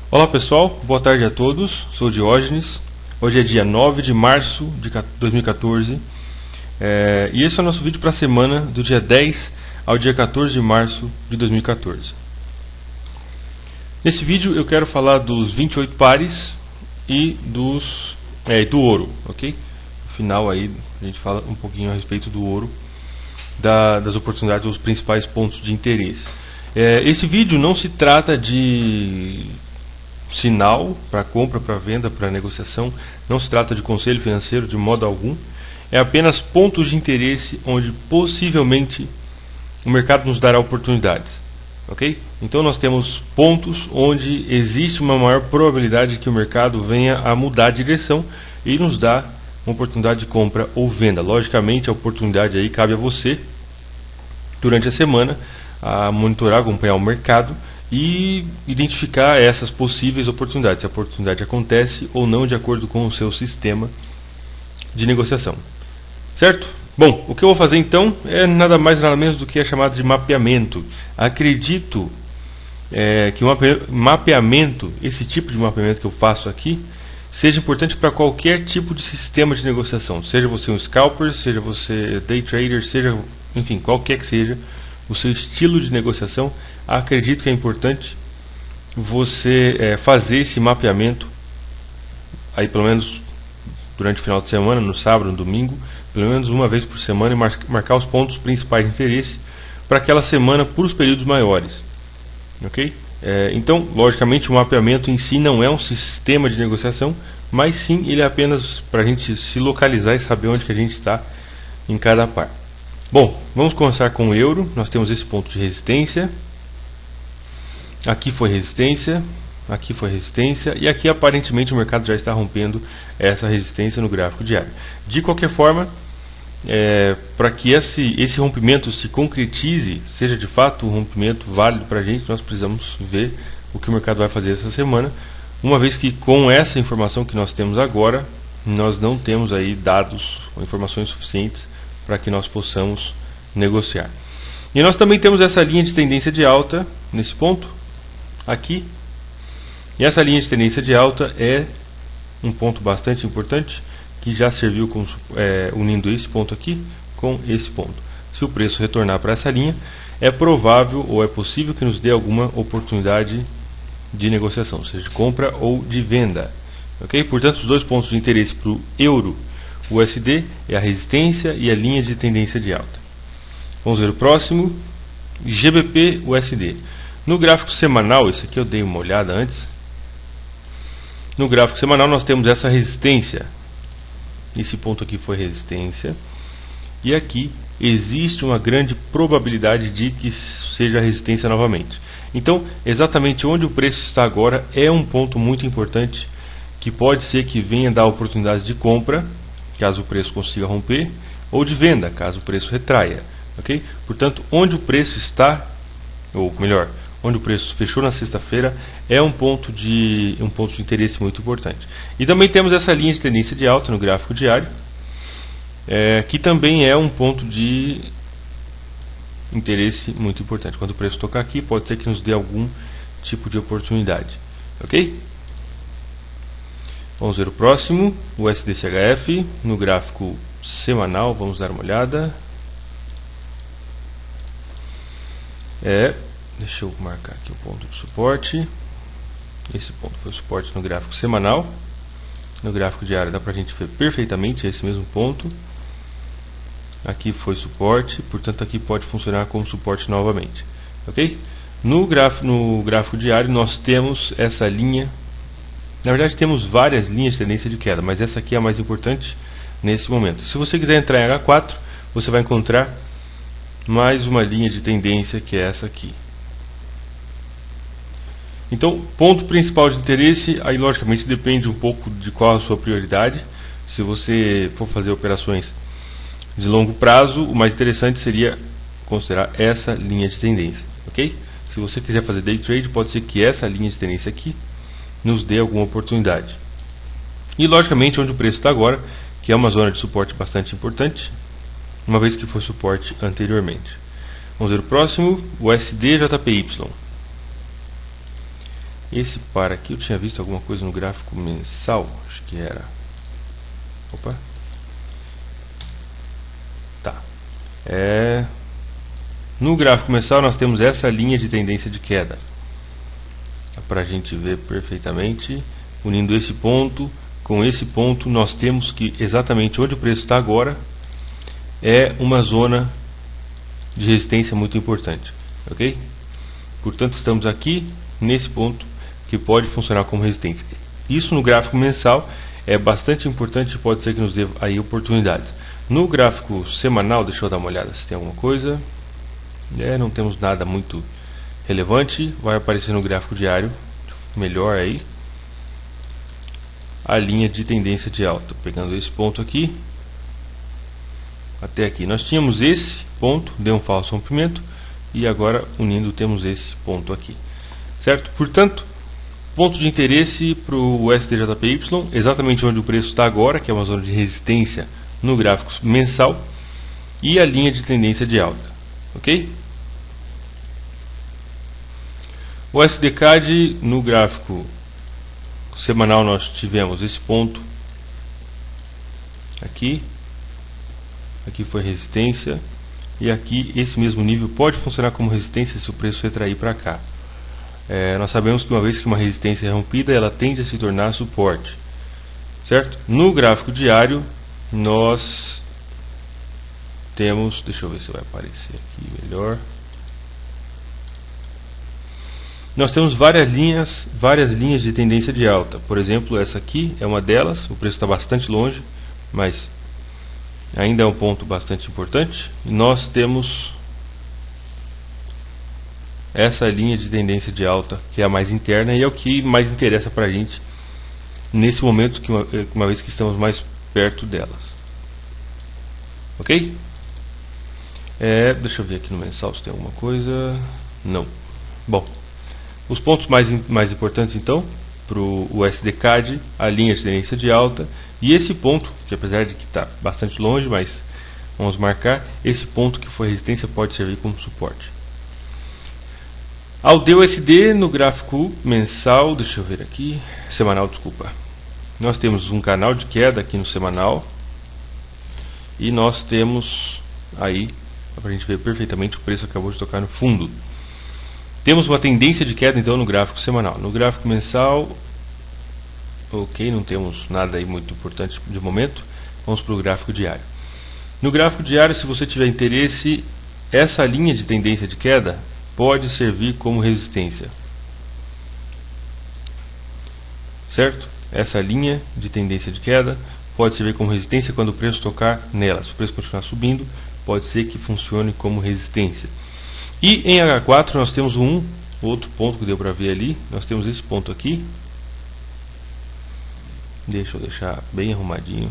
Olá pessoal, boa tarde a todos, sou Diógenes. Hoje é dia 9 de março de 2014 e esse é o nosso vídeo para a semana do dia 10 ao dia 14 de março de 2014. Nesse vídeo eu quero falar dos 28 pares e do ouro, ok? No final aí a gente fala um pouquinho a respeito do ouro, das oportunidades, dos principais pontos de interesse. Esse vídeo não se trata de sinal para compra, para venda, para negociação, não se trata de conselho financeiro de modo algum, é apenas pontos de interesse onde possivelmente o mercado nos dará oportunidades, ok? Então nós temos pontos onde existe uma maior probabilidade que o mercado venha a mudar de direção e nos dá uma oportunidade de compra ou venda. Logicamente a oportunidade aí cabe a você durante a semana a monitorar, acompanhar o mercado e identificar essas possíveis oportunidades, se a oportunidade acontece ou não de acordo com o seu sistema de negociação, certo? Bom, o que eu vou fazer então é nada mais nada menos do que a chamada de mapeamento. Acredito que o mapeamento, esse tipo de mapeamento que eu faço aqui, seja importante para qualquer tipo de sistema de negociação, seja você um scalper, seja você day trader, seja, enfim, qualquer que seja o seu estilo de negociação. Acredito que é importante você fazer esse mapeamento aí pelo menos durante o final de semana, no sábado, no domingo, pelo menos uma vez por semana, e marcar os pontos principais de interesse para aquela semana por os períodos maiores, ok? Então, logicamente, o mapeamento em si não é um sistema de negociação, mas sim ele é apenas para a gente se localizar e saber onde que a gente está em cada par. Bom, vamos começar com o euro. Nós temos esse ponto de resistência. Aqui foi resistência, aqui foi resistência, e aqui aparentemente o mercado já está rompendo essa resistência no gráfico diário. De qualquer forma, para que esse rompimento se concretize, seja de fato um rompimento válido para a gente, nós precisamos ver o que o mercado vai fazer essa semana, uma vez que com essa informação que nós temos agora, nós não temos aí dados ou informações suficientes para que nós possamos negociar. E nós também temos essa linha de tendência de alta nesse ponto aqui, e essa linha de tendência de alta é um ponto bastante importante que já serviu como, unindo esse ponto aqui com esse ponto. Se o preço retornar para essa linha, é provável ou é possível que nos dê alguma oportunidade de negociação, seja de compra ou de venda, ok? Portanto, os dois pontos de interesse para o euro USD é a resistência e a linha de tendência de alta. Vamos ver o próximo, GBP USD. No gráfico semanal, esse aqui eu dei uma olhada antes. No gráfico semanal nós temos essa resistência. Esse ponto aqui foi resistência. E aqui existe uma grande probabilidade de que seja resistência novamente. Então, exatamente onde o preço está agora é um ponto muito importante, que pode ser que venha dar oportunidade de compra, caso o preço consiga romper, ou de venda, caso o preço retraia. Okay? Portanto, onde o preço está, ou melhor, onde o preço fechou na sexta-feira, é um ponto de interesse muito importante. E também temos essa linha de tendência de alta no gráfico diário, que também é um ponto de interesse muito importante. Quando o preço tocar aqui, pode ser que nos dê algum tipo de oportunidade. Ok? Vamos ver o próximo, o USD-CHF, no gráfico semanal, vamos dar uma olhada. Deixa eu marcar aqui o ponto de suporte. Esse ponto foi o suporte no gráfico semanal. No gráfico diário dá para a gente ver perfeitamente esse mesmo ponto. Aqui foi suporte, portanto aqui pode funcionar como suporte novamente. Ok? No gráfico diário nós temos essa linha. Na verdade temos várias linhas de tendência de queda, mas essa aqui é a mais importante nesse momento. Se você quiser entrar em H4, você vai encontrar mais uma linha de tendência, que é essa aqui. Então, ponto principal de interesse, aí logicamente depende um pouco de qual a sua prioridade. Se você for fazer operações de longo prazo, o mais interessante seria considerar essa linha de tendência, ok? Se você quiser fazer day trade, pode ser que essa linha de tendência aqui nos dê alguma oportunidade. E logicamente onde o preço está agora, que é uma zona de suporte bastante importante, uma vez que foi suporte anteriormente. Vamos ver o próximo, o USD-JPY. Esse par aqui, eu tinha visto alguma coisa no gráfico mensal, acho que era. Opa. Tá. No gráfico mensal nós temos essa linha de tendência de queda. Para a gente ver perfeitamente, unindo esse ponto com esse ponto, nós temos que exatamente onde o preço está agora é uma zona de resistência muito importante, ok? Portanto, estamos aqui nesse ponto que pode funcionar como resistência. Isso no gráfico mensal é bastante importante e pode ser que nos dê aí oportunidades. No gráfico semanal, deixa eu dar uma olhada se tem alguma coisa. Não temos nada muito relevante. Vai aparecer no gráfico diário melhor aí a linha de tendência de alta, pegando esse ponto aqui até aqui. Nós tínhamos esse ponto, deu um falso rompimento, e agora unindo temos esse ponto aqui, certo? Portanto, ponto de interesse para o SDJPY, exatamente onde o preço está agora, que é uma zona de resistência no gráfico mensal, e a linha de tendência de alta, ok? O SDCAD no gráfico semanal nós tivemos esse ponto aqui, aqui foi resistência, e aqui esse mesmo nível pode funcionar como resistência se o preço retrair para cá. Nós sabemos que uma vez que uma resistência é rompida, ela tende a se tornar suporte, certo? No gráfico diário nós temos, deixa eu ver se vai aparecer aqui melhor, nós temos várias linhas de tendência de alta. Por exemplo, essa aqui é uma delas, o preço está bastante longe, mas ainda é um ponto bastante importante. E nós temos essa linha de tendência de alta, que é a mais interna, e é o que mais interessa para a gente nesse momento, que uma vez que estamos mais perto delas. Ok? Deixa eu ver aqui no mensal se tem alguma coisa. Não. Bom, os pontos mais importantes então para o SDCAD, a linha de tendência de alta, e esse ponto, que apesar de que está bastante longe, mas vamos marcar, esse ponto que foi resistência pode servir como suporte. Ao DUSD no gráfico mensal, deixa eu ver aqui, semanal, desculpa. Nós temos um canal de queda aqui no semanal, e nós temos aí, para a gente ver perfeitamente, o preço acabou de tocar no fundo. Temos uma tendência de queda então no gráfico semanal. No gráfico mensal, ok, não temos nada aí muito importante de momento. Vamos para o gráfico diário. No gráfico diário, se você tiver interesse, essa linha de tendência de queda pode servir como resistência, certo? Essa linha de tendência de queda pode servir como resistência quando o preço tocar nela. Se o preço continuar subindo, pode ser que funcione como resistência. E em H4 nós temos um outro ponto que deu para ver ali. Nós temos esse ponto aqui. Deixa eu deixar bem arrumadinho.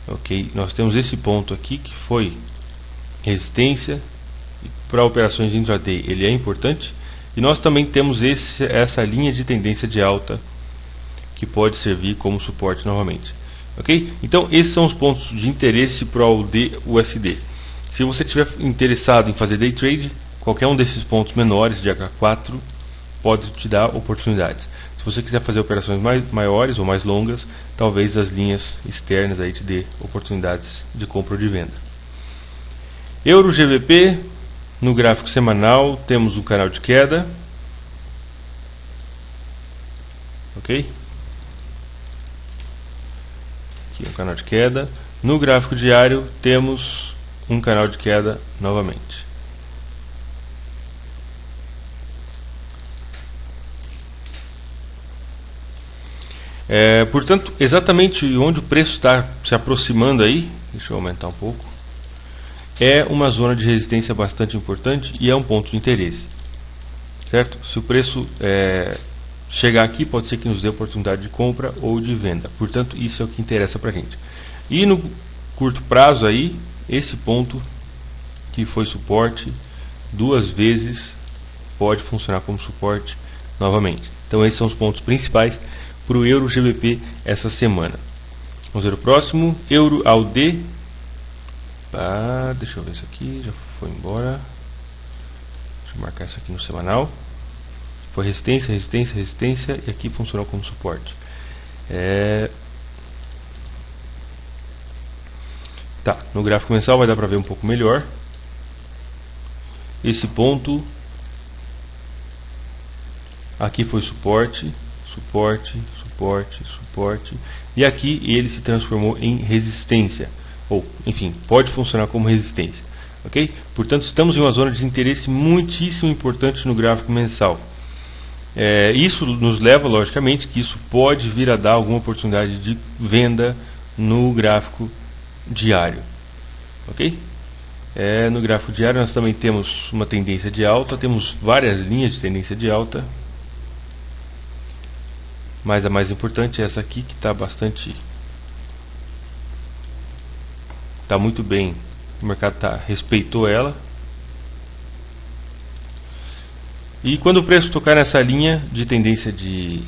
Ok, nós temos esse ponto aqui que foi resistência. Para operações de intraday ele é importante. E nós também temos essa linha de tendência de alta que pode servir como suporte novamente. Ok? Então esses são os pontos de interesse para o DUSD. Se você estiver interessado em fazer day trade, qualquer um desses pontos menores de H4 pode te dar oportunidades. Se você quiser fazer operações maiores ou mais longas, talvez as linhas externas aí te dê oportunidades de compra ou de venda. Euro GBP, no gráfico semanal temos um canal de queda, ok? Aqui um canal de queda. No gráfico diário temos um canal de queda novamente. Portanto, exatamente onde o preço está se aproximando aí, deixa eu aumentar um pouco, é uma zona de resistência bastante importante e é um ponto de interesse, certo? Se o preço chegar aqui, pode ser que nos dê oportunidade de compra ou de venda. Portanto, isso é o que interessa para a gente. E no curto prazo aí, esse ponto que foi suporte 2 vezes pode funcionar como suporte novamente. Então esses são os pontos principais para o Euro GBP essa semana. Vamos ver o próximo, Euro AUD. Deixa eu ver isso aqui, já foi embora. eu marcar isso aqui no semanal. Foi resistência, resistência, resistência, e aqui funcionou como suporte. Tá, no gráfico mensal vai dar para ver um pouco melhor. Esse ponto aqui foi suporte, suporte, suporte, suporte, e aqui ele se transformou em resistência, ou enfim, pode funcionar como resistência, ok? Portanto, estamos em uma zona de interesse muitíssimo importante no gráfico mensal. Isso nos leva, logicamente, que isso pode vir a dar alguma oportunidade de venda no gráfico diário, ok? No gráfico diário nós também temos uma tendência de alta, temos várias linhas de tendência de alta, mas a mais importante é essa aqui, que está muito bem, o mercado respeitou ela. E quando o preço tocar nessa linha de tendência de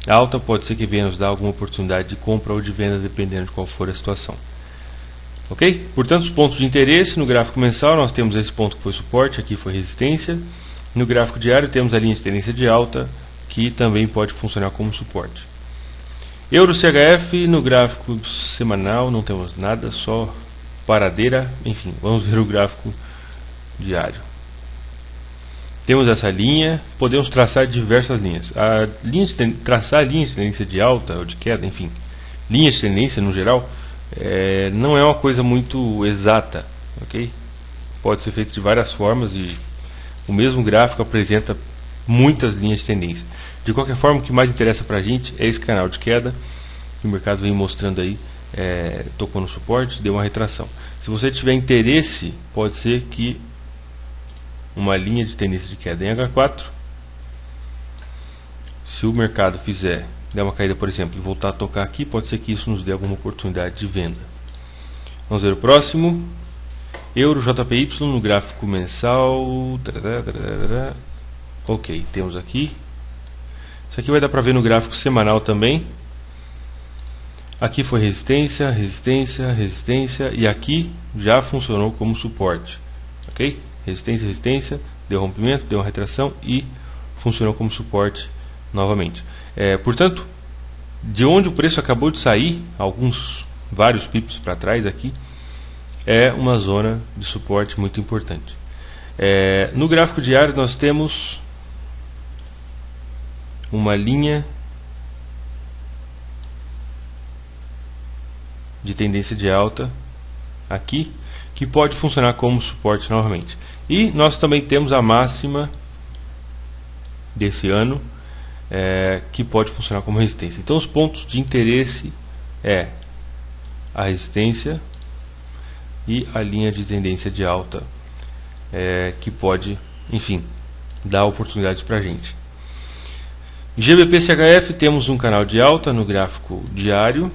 alta, pode ser que venha nos dar alguma oportunidade de compra ou de venda, dependendo de qual for a situação. Ok? Portanto, os pontos de interesse no gráfico mensal, nós temos esse ponto que foi suporte, aqui foi resistência. No gráfico diário temos a linha de tendência de alta, que também pode funcionar como suporte. Euro CHF, no gráfico semanal não temos nada, só paradeira. Enfim, vamos ver o gráfico diário. Temos essa linha, podemos traçar diversas linhas. Traçar linhas de tendência de alta ou de queda, enfim, linhas de tendência no geral, não é uma coisa muito exata, ok? Pode ser feito de várias formas e o mesmo gráfico apresenta muitas linhas de tendência. De qualquer forma, o que mais interessa para a gente é esse canal de queda que o mercado vem mostrando aí, tocou no suporte, deu uma retração. Se você tiver interesse, pode ser que uma linha de tendência de queda em H4, se o mercado der uma caída, por exemplo, e voltar a tocar aqui, pode ser que isso nos dê alguma oportunidade de venda. Vamos ver o próximo. Euro JPY no gráfico mensal. Ok, temos aqui. Isso aqui vai dar para ver no gráfico semanal também. Aqui foi resistência, resistência, resistência, e aqui já funcionou como suporte, ok? Resistência, resistência, deu rompimento, deu uma retração e funcionou como suporte novamente. Portanto, de onde o preço acabou de sair, vários pips para trás aqui, é uma zona de suporte muito importante. No gráfico diário nós temos uma linha de tendência de alta aqui, que pode funcionar como suporte novamente. E nós também temos a máxima desse ano, que pode funcionar como resistência. Então os pontos de interesse a resistência e a linha de tendência de alta, que pode, enfim, dar oportunidades para a gente. GBP CHF, temos um canal de alta no gráfico diário,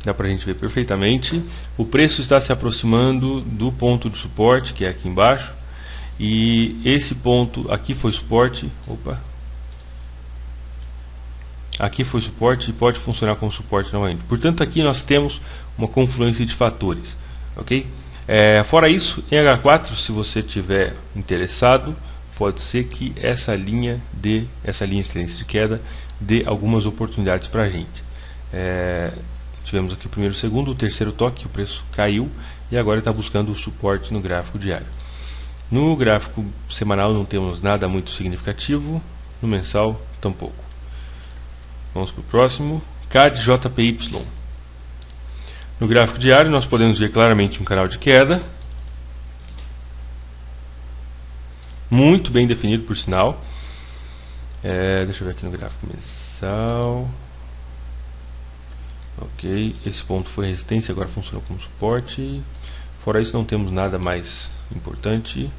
dá para a gente ver perfeitamente. O preço está se aproximando do ponto de suporte, que é aqui embaixo, e esse ponto aqui foi suporte. Aqui foi suporte e pode funcionar como suporte novamente. Portanto, aqui nós temos uma confluência de fatores, ok? Fora isso, em H4, se você tiver interessado, pode ser que essa linha de tendência de queda dê algumas oportunidades para a gente. Tivemos aqui o primeiro, o segundo, o terceiro toque, o preço caiu e agora está buscando o suporte no gráfico diário. No gráfico semanal não temos nada muito significativo, no mensal tampouco. Vamos para o próximo, CAD-JPY. No gráfico diário nós podemos ver claramente um canal de queda, muito bem definido por sinal. Deixa eu ver aqui no gráfico mensal. Ok, esse ponto foi resistência, agora funcionou como suporte. Fora isso não temos nada mais importante.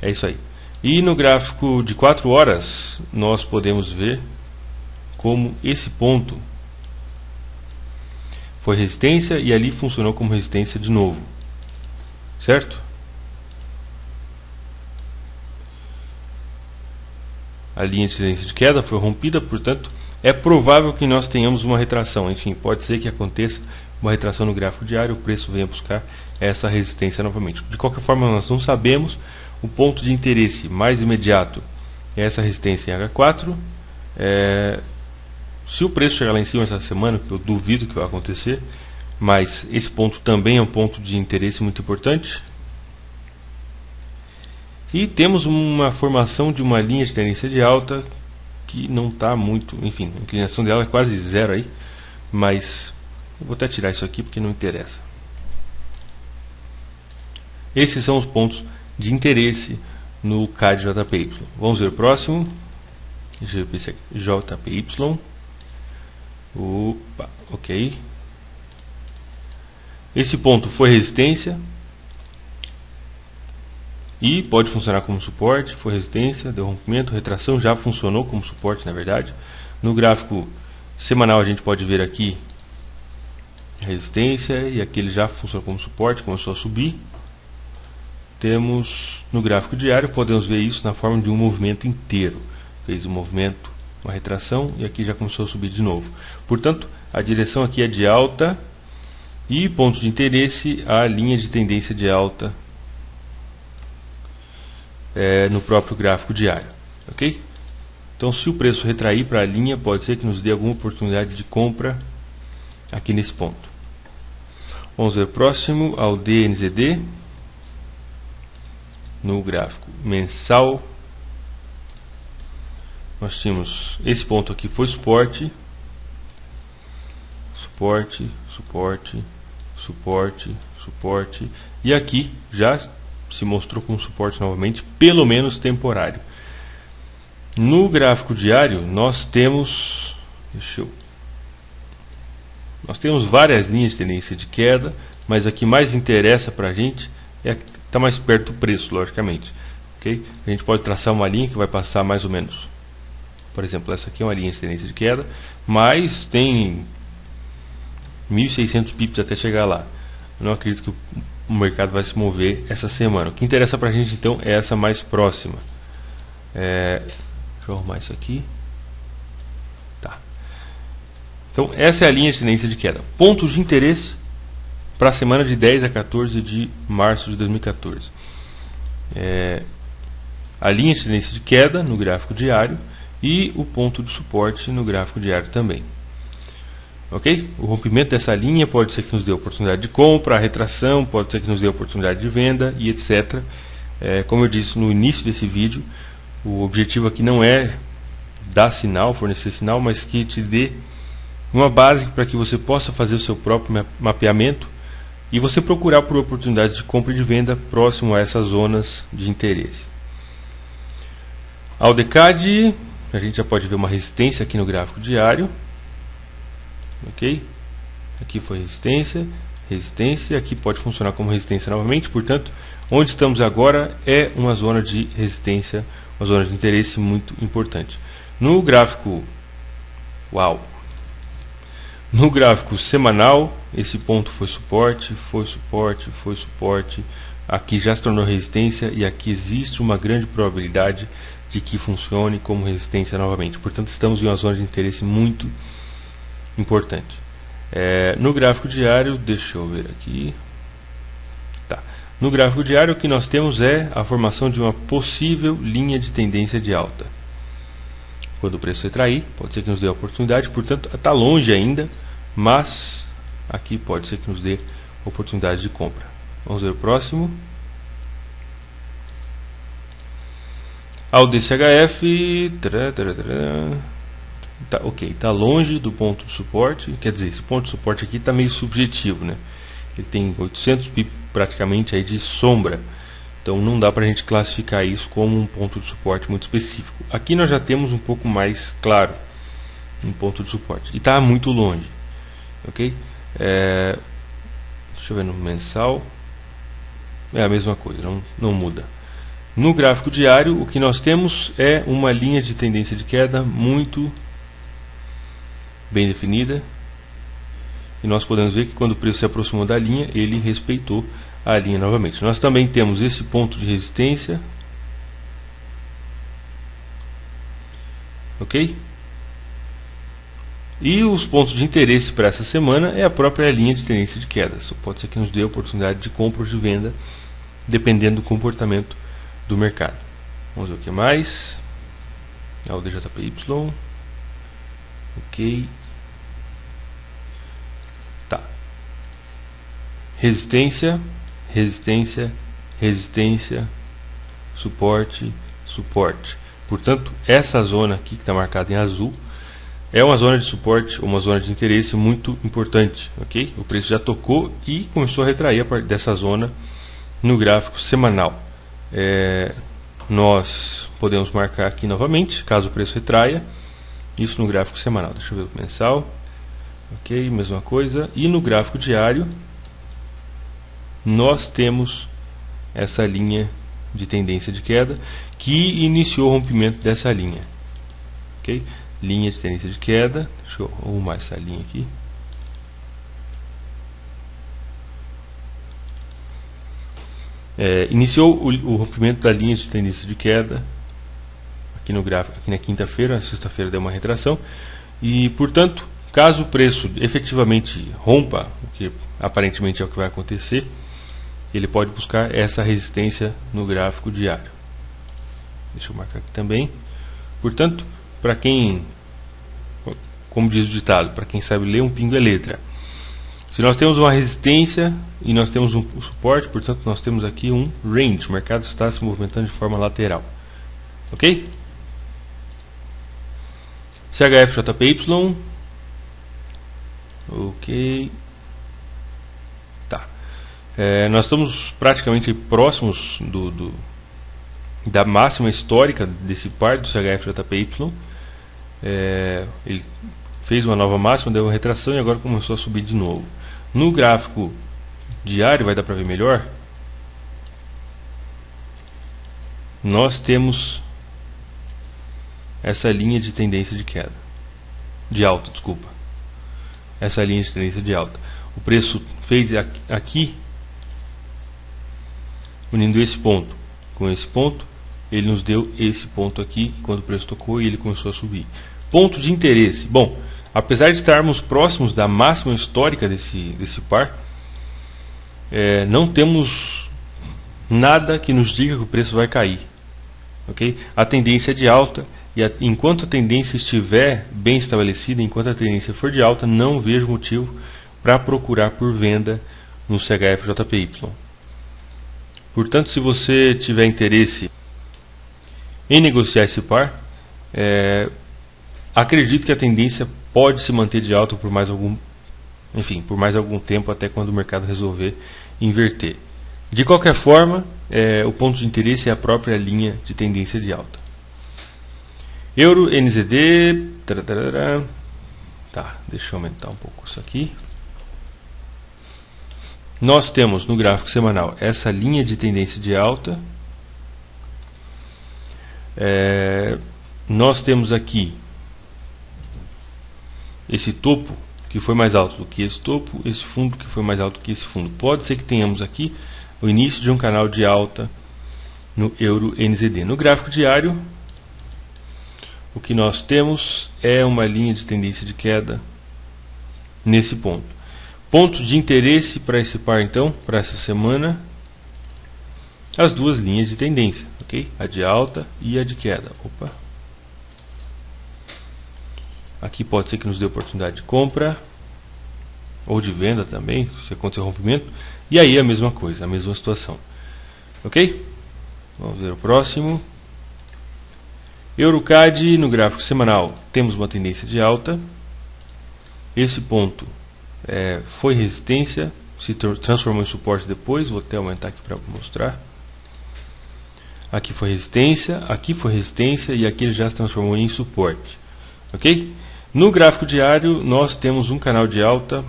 É isso aí. E no gráfico de 4 horas nós podemos ver como esse ponto foi resistência e ali funcionou como resistência de novo, certo? A linha de tendência de queda foi rompida, portanto é provável que nós tenhamos uma retração. Enfim, pode ser que aconteça uma retração no gráfico diário, o preço venha buscar essa resistência novamente. De qualquer forma, nós não sabemos. O ponto de interesse mais imediato é essa resistência em H4. Se o preço chegar lá em cima essa semana, que eu duvido que vai acontecer, mas esse ponto também é um ponto de interesse muito importante. E temos uma formação de uma linha de tendência de alta que não está muito, enfim, a inclinação dela é quase zero aí, mas eu vou até tirar isso aqui porque não interessa. Esses são os pontos de interesse no CAD-JPY. Vamos ver o próximo. JPY. Opa, ok. Esse ponto foi resistência e pode funcionar como suporte. Foi resistência, deu rompimento, retração, já funcionou como suporte na verdade. No gráfico semanal a gente pode ver aqui resistência e aqui ele já funcionou como suporte, começou a subir. Temos no gráfico diário, podemos ver isso na forma de um movimento inteiro. Fez um movimento, uma retração e aqui já começou a subir de novo. Portanto, a direção aqui é de alta e ponto de interesse a linha de tendência de alta no próprio gráfico diário. Ok? Então, se o preço retrair para a linha, pode ser que nos dê alguma oportunidade de compra aqui nesse ponto. Vamos ver o próximo, ao DNZD. No gráfico mensal, nós tínhamos esse ponto aqui foi suporte, suporte, suporte, suporte, suporte, e aqui já se mostrou como suporte novamente, pelo menos temporário. No gráfico diário nós temos, nós temos várias linhas de tendência de queda, mas a que mais interessa para a gente é está mais perto do preço, logicamente. Okay? A gente pode traçar uma linha que vai passar mais ou menos, por exemplo, essa aqui é uma linha de tendência de queda, mas tem 1.600 pips até chegar lá. Eu não acredito que o mercado vai se mover essa semana. O que interessa para a gente então é essa mais próxima. Deixa eu arrumar isso aqui. Tá. Então essa é a linha de tendência de queda. Pontos de interesse para a semana de 10 a 14 de março de 2014. A linha de tendência de queda no gráfico diário e o ponto de suporte no gráfico diário também. Ok? O rompimento dessa linha pode ser que nos dê oportunidade de compra, a retração pode ser que nos dê oportunidade de venda e etc. Como eu disse no início desse vídeo, o objetivo aqui não é dar sinal, fornecer sinal, mas que te dê uma base para que você possa fazer o seu próprio mapeamento e você procurar por oportunidades de compra e de venda próximo a essas zonas de interesse. Ao DCAD, a gente já pode ver uma resistência aqui no gráfico diário. Ok? Aqui foi resistência, resistência, aqui pode funcionar como resistência novamente. Portanto, onde estamos agora é uma zona de resistência, uma zona de interesse muito importante. No gráfico, no gráfico semanal, esse ponto foi suporte, foi suporte, foi suporte. Aqui já se tornou resistência e aqui existe uma grande probabilidade de que funcione como resistência novamente. Portanto, estamos em uma zona de interesse muito importante. No gráfico diário, deixa eu ver aqui. Tá. No gráfico diário, o que nós temos é a formação de uma possível linha de tendência de alta. Quando o preço retrair, pode ser que nos dê a oportunidade, portanto, está longe ainda, mas aqui pode ser que nos dê oportunidade de compra. Vamos ver o próximo. Ao DCHF, tá, ok, está longe do ponto de suporte, quer dizer, esse ponto de suporte aqui está meio subjetivo, né? Ele tem 800 pips praticamente aí de sombra. Então não dá para a gente classificar isso como um ponto de suporte muito específico. Aqui nós já temos um pouco mais claro um ponto de suporte. E está muito longe. Ok? Deixa eu ver no mensal. É a mesma coisa, não muda. No gráfico diário, o que nós temos é uma linha de tendência de queda muito bem definida. E nós podemos ver que quando o preço se aproximou da linha, ele respeitou a linha novamente. Nós também temos esse ponto de resistência, ok? E os pontos de interesse para essa semana é a própria linha de tendência de queda. Isso pode ser que nos dê a oportunidade de compra ou de venda, dependendo do comportamento do mercado. Vamos ver o que mais. O DJPY. Ok. Tá. Resistência, resistência, resistência, suporte, suporte. Portanto, essa zona aqui que está marcada em azul é uma zona de suporte, uma zona de interesse muito importante, ok? O preço já tocou e começou a retrair a partir dessa zona no gráfico semanal. Nós podemos marcar aqui novamente, caso o preço retraia, isso no gráfico semanal. Deixa eu ver o mensal, ok, mesma coisa. E no gráfico diário, nós temos essa linha de tendência de queda que iniciou o rompimento dessa linha, ok? Linha de tendência de queda. Deixa eu arrumar essa linha aqui. Iniciou o rompimento da linha de tendência de queda aqui no gráfico, aqui na quinta-feira. Na sexta-feira deu uma retração e, portanto, caso o preço efetivamente rompa, o que aparentemente é o que vai acontecer, ele pode buscar essa resistência no gráfico diário. Deixa eu marcar aqui também. Portanto, para quem, como diz o ditado, para quem sabe ler, um pingo é letra. Se nós temos uma resistência e nós temos um suporte, portanto nós temos aqui um range. O mercado está se movimentando de forma lateral. Ok? CHF-JPY. Ok. Tá. Nós estamos praticamente próximos da máxima histórica desse par do CHF-JPY. Ele fez uma nova máxima, deu uma retração e agora começou a subir de novo. No gráfico diário, vai dar para ver melhor, nós temos essa linha de tendência de queda, de alta, desculpa. Essa linha de tendência de alta. O preço fez aqui, unindo esse ponto com esse ponto, ele nos deu esse ponto aqui, quando o preço tocou e ele começou a subir. Ponto de interesse. Bom, apesar de estarmos próximos da máxima histórica desse par, não temos nada que nos diga que o preço vai cair. Okay? A tendência é de alta e enquanto a tendência estiver bem estabelecida, enquanto a tendência for de alta, não vejo motivo para procurar por venda no CHF-JPY. Portanto, se você tiver interesse em negociar esse par, acredito que a tendência pode se manter de alta por mais algum tempo, até quando o mercado resolver inverter. De qualquer forma, o ponto de interesse é a própria linha de tendência de alta. Euro, NZD. Tá, deixa eu aumentar um pouco isso aqui. Nós temos no gráfico semanal essa linha de tendência de alta. Nós temos aqui esse topo que foi mais alto do que esse topo, esse fundo que foi mais alto do que esse fundo. Pode ser que tenhamos aqui o início de um canal de alta no Euro NZD. No gráfico diário, o que nós temos é uma linha de tendência de queda nesse ponto. Pontos de interesse para esse par, então, para essa semana, as duas linhas de tendência, ok? A de alta e a de queda. Opa. Aqui pode ser que nos dê oportunidade de compra ou de venda também, se acontecer o rompimento. E aí a mesma coisa, a mesma situação. Ok? Vamos ver o próximo. EuroCAD no gráfico semanal. Temos uma tendência de alta. Esse ponto foi resistência, se transformou em suporte depois. Vou até aumentar aqui para mostrar. Aqui foi resistência e aqui ele já se transformou em suporte. Ok? No gráfico diário nós temos um canal de alta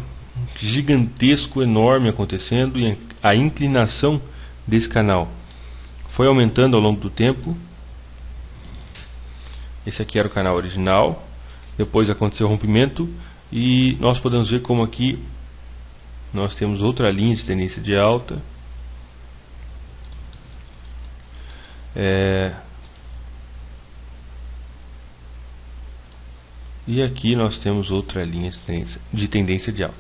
gigantesco, enorme acontecendo, e a inclinação desse canal foi aumentando ao longo do tempo. Esse aqui era o canal original, depois aconteceu o rompimento e nós podemos ver como aqui nós temos outra linha de tendência de alta. e aqui nós temos outra linha de tendência de alta.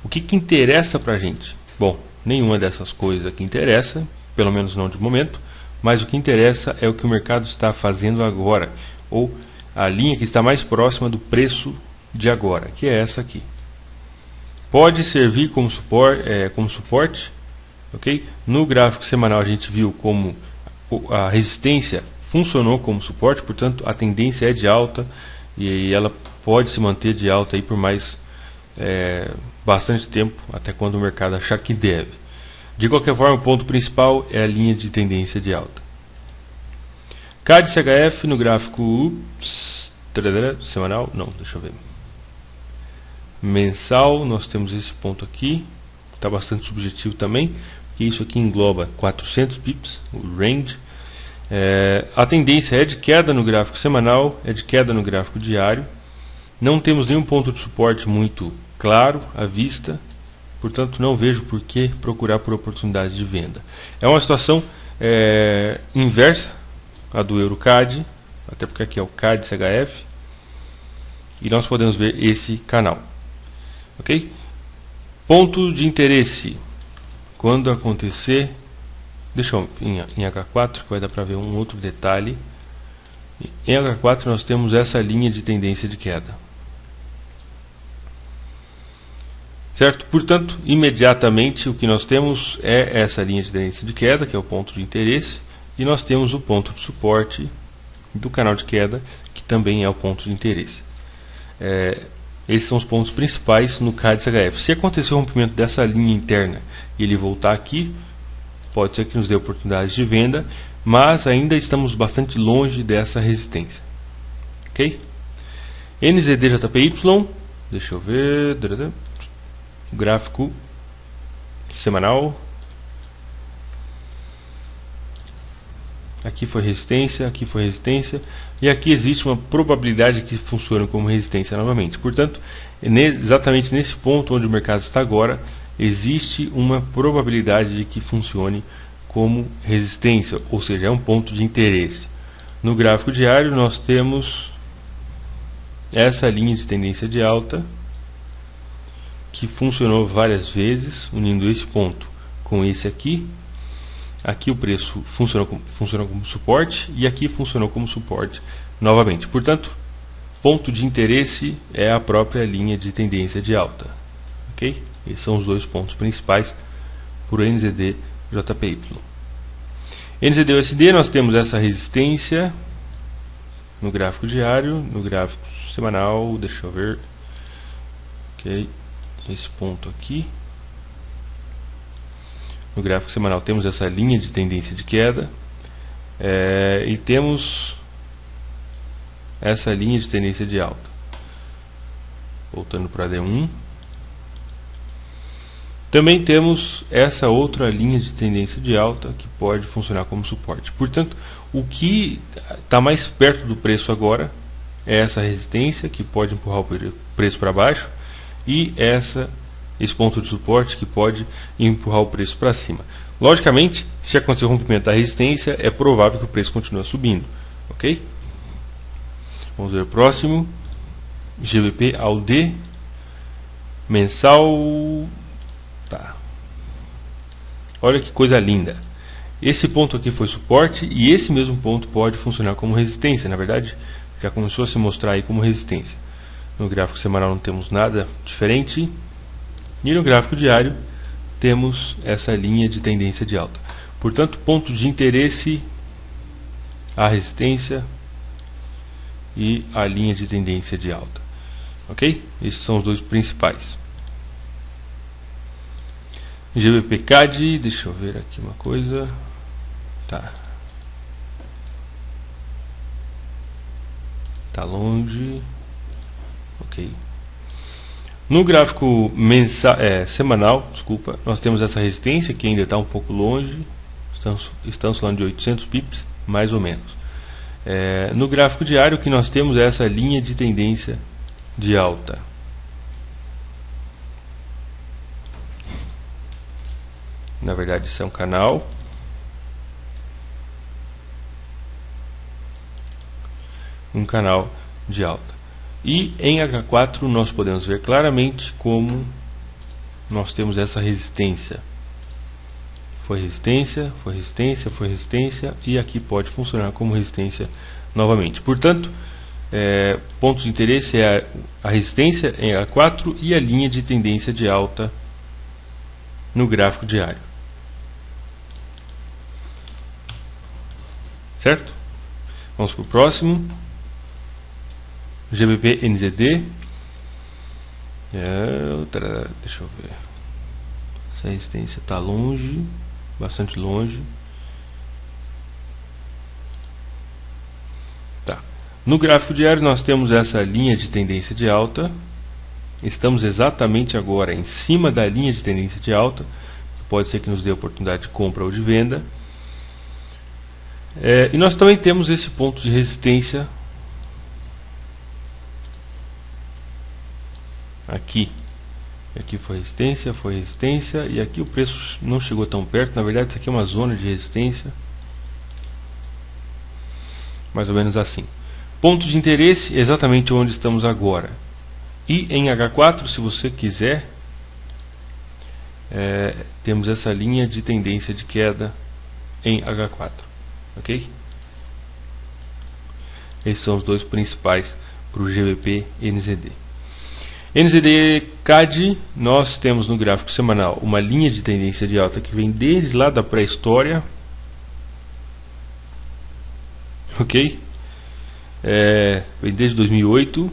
O que interessa para a gente? Bom, nenhuma dessas coisas aqui interessa, pelo menos não de momento, mas o que interessa é o que o mercado está fazendo agora, ou a linha que está mais próxima do preço de agora, que é essa aqui. Pode servir como suporte, ok? No gráfico semanal a gente viu como a resistência funcionou como suporte, portanto a tendência é de alta e ela pode se manter de alta aí por mais bastante tempo, até quando o mercado achar que deve. De qualquer forma, o ponto principal é a linha de tendência de alta. CAD CHF no gráfico semanal, não, deixa eu ver. Mensal, nós temos esse ponto aqui, está bastante subjetivo também, porque isso aqui engloba 400 pips, o range. A tendência é de queda no gráfico semanal, é de queda no gráfico diário. Não temos nenhum ponto de suporte muito claro à vista, portanto não vejo por que procurar por oportunidade de venda. É uma situação inversa à do EuroCAD, até porque aqui é o CAD CHF, e nós podemos ver esse canal. Ok? Ponto de interesse. Quando acontecer, deixa eu em H4, que vai dar para ver um outro detalhe. Em H4 nós temos essa linha de tendência de queda. Certo? Portanto, imediatamente o que nós temos é essa linha de tendência de queda, que é o ponto de interesse, e nós temos o ponto de suporte do canal de queda, que também é o ponto de interesse. Esses são os pontos principais no CAD CHF. Se acontecer o rompimento dessa linha interna e ele voltar aqui, pode ser que nos dê oportunidade de venda, mas ainda estamos bastante longe dessa resistência. Ok? NZD-JPY, deixa eu ver, gráfico semanal. Aqui foi resistência, e aqui existe uma probabilidade que funcione como resistência novamente. Portanto, exatamente nesse ponto onde o mercado está agora, existe uma probabilidade de que funcione como resistência, ou seja, é um ponto de interesse. No gráfico diário nós temos essa linha de tendência de alta, que funcionou várias vezes, unindo esse ponto com esse aqui. Aqui o preço funcionou como suporte e aqui funcionou como suporte novamente. Portanto, ponto de interesse é a própria linha de tendência de alta. Ok? Esses são os dois pontos principais para o NZD-JPY. NZD-USD nós temos essa resistência no gráfico diário, no gráfico semanal, deixa eu ver. Ok, esse ponto aqui. No gráfico semanal temos essa linha de tendência de queda e temos essa linha de tendência de alta. Voltando para D1. Também temos essa outra linha de tendência de alta que pode funcionar como suporte. Portanto, o que está mais perto do preço agora é essa resistência que pode empurrar o preço para baixo e esse ponto de suporte que pode empurrar o preço para cima. Logicamente, se acontecer o rompimento da resistência, é provável que o preço continue subindo. Ok? Vamos ver o próximo. GBP AUD mensal. Tá. Olha que coisa linda. Esse ponto aqui foi suporte e esse mesmo ponto pode funcionar como resistência. Na verdade, já começou a se mostrar aí como resistência. No gráfico semanal não temos nada diferente. E no gráfico diário temos essa linha de tendência de alta. Portanto, ponto de interesse, a resistência e a linha de tendência de alta. Ok? Esses são os dois principais. GBP CAD, deixa eu ver aqui uma coisa. Tá. Tá longe. Ok. No gráfico semanal, desculpa, nós temos essa resistência que ainda está um pouco longe. Estamos falando de 800 pips, mais ou menos. No gráfico diário, o que nós temos é essa linha de tendência de alta. Na verdade, isso é um canal. Um canal de alta. E em H4 nós podemos ver claramente como nós temos essa resistência. Foi resistência, foi resistência, foi resistência, e aqui pode funcionar como resistência novamente. Portanto, ponto de interesse é a resistência em H4 e a linha de tendência de alta no gráfico diário. Certo? Vamos para o próximo. GBP NZD. Deixa eu ver. Essa resistência está longe, bastante longe. Tá. No gráfico diário nós temos essa linha de tendência de alta. Estamos exatamente agora em cima da linha de tendência de alta. Pode ser que nos dê oportunidade de compra ou de venda. E nós também temos esse ponto de resistência aqui. Aqui foi resistência, e aqui o preço não chegou tão perto. Na verdade, isso aqui é uma zona de resistência, mais ou menos assim. Ponto de interesse, exatamente onde estamos agora. E em H4, se você quiser, temos essa linha de tendência de queda em H4. Ok? Esses são os dois principais para o GBP NZD. NZD CAD, nós temos no gráfico semanal uma linha de tendência de alta que vem desde lá da pré-história. Ok? Vem desde 2008.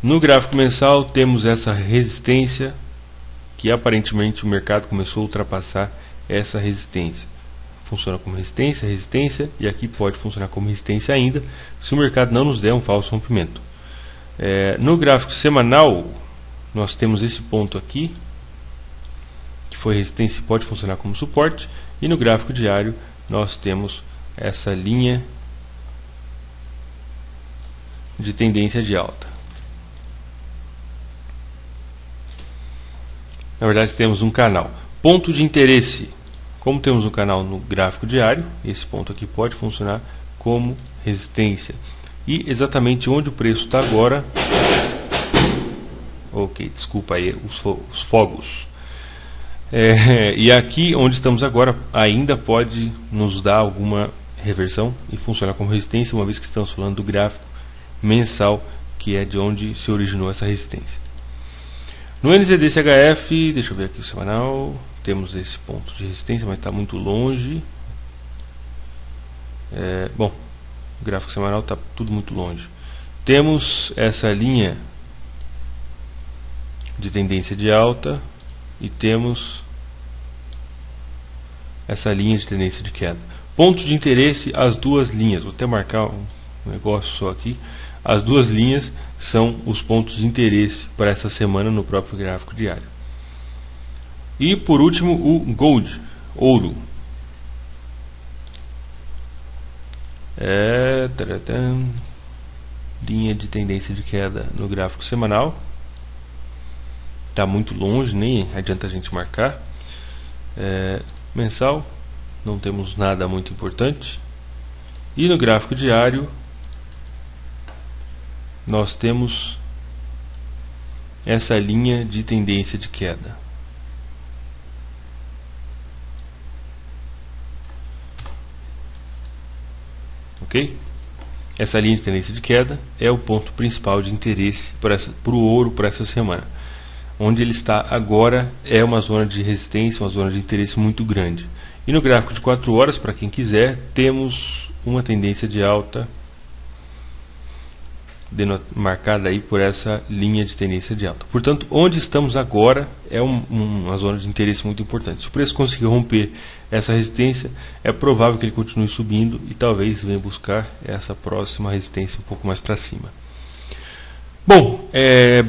No gráfico mensal temos essa resistência, que aparentemente o mercado começou a ultrapassar essa resistência. Funciona como resistência, resistência, e aqui pode funcionar como resistência ainda, se o mercado não nos der um falso rompimento. No gráfico semanal nós temos esse ponto aqui, que foi resistência e pode funcionar como suporte, e no gráfico diário nós temos essa linha de tendência de alta. Na verdade temos um canal. Ponto de interesse. Como temos um canal no gráfico diário, esse ponto aqui pode funcionar como resistência. E exatamente onde o preço está agora. Ok, desculpa aí os fogos. E aqui onde estamos agora ainda pode nos dar alguma reversão e funcionar como resistência, uma vez que estamos falando do gráfico mensal, que é de onde se originou essa resistência. No NZD-CHF, deixa eu ver aqui o semanal, temos esse ponto de resistência, mas está muito longe. Bom, o gráfico semanal está tudo muito longe. Temos essa linha de tendência de alta e temos essa linha de tendência de queda. Ponto de interesse, as duas linhas. Vou até marcar um negócio só aqui. As duas linhas são os pontos de interesse para essa semana no próprio gráfico diário. E por último o Gold, ouro. Linha de tendência de queda no gráfico semanal. Está muito longe, nem adianta a gente marcar. Mensal, não temos nada muito importante. E no gráfico diário nós temos essa linha de tendência de queda. Ok? Essa linha de tendência de queda é o ponto principal de interesse para o ouro para essa semana. Onde ele está agora é uma zona de resistência, uma zona de interesse muito grande. E no gráfico de 4 horas, para quem quiser, temos uma tendência de alta marcada aí por essa linha de tendência de alta. Portanto, onde estamos agora é uma zona de interesse muito importante. Se o preço conseguir romper essa resistência, é provável que ele continue subindo e talvez venha buscar essa próxima resistência um pouco mais para cima. Bom,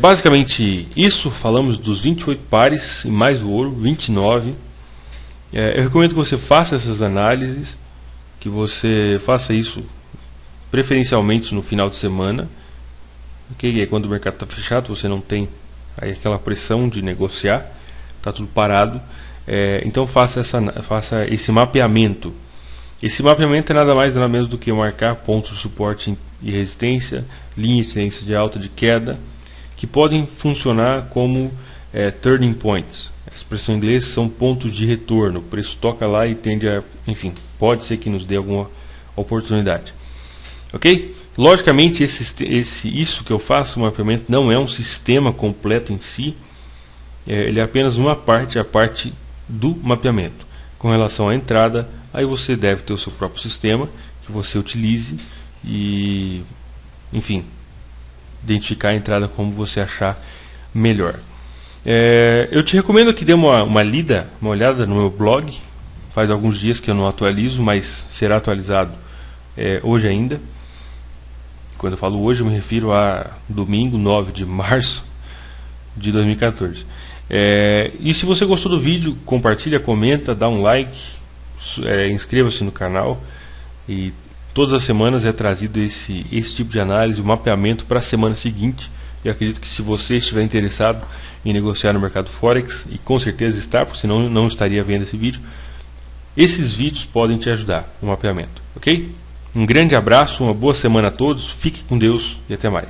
basicamente isso. Falamos dos 28 pares e mais o ouro, 29. Eu recomendo que você faça essas análises, que você faça isso preferencialmente no final de semana, porque quando o mercado está fechado você não tem aí aquela pressão de negociar, está tudo parado. Então faça esse mapeamento. Esse mapeamento é nada mais nada menos do que marcar pontos de suporte e resistência, linha de tendência de alta, de queda, que podem funcionar como turning points. A expressão em inglês são pontos de retorno. O preço toca lá e tende a, enfim, pode ser que nos dê alguma oportunidade. Ok? Logicamente, isso que eu faço, o mapeamento, não é um sistema completo em si. Ele é apenas uma parte, a parte do mapeamento. Com relação à entrada, aí você deve ter o seu próprio sistema que você utilize e, enfim, identificar a entrada como você achar melhor. Eu te recomendo que dê uma olhada no meu blog. Faz alguns dias que eu não atualizo, mas será atualizado hoje ainda. Quando eu falo hoje, eu me refiro a domingo, 9 de março de 2014. E se você gostou do vídeo, compartilha, comenta, dá um like, inscreva-se no canal. E todas as semanas é trazido esse tipo de análise, o mapeamento para a semana seguinte. Eu acredito que se você estiver interessado em negociar no mercado Forex, e com certeza está, porque senão não estaria vendo esse vídeo, esses vídeos podem te ajudar no mapeamento, ok? Um grande abraço, uma boa semana a todos, fique com Deus e até mais.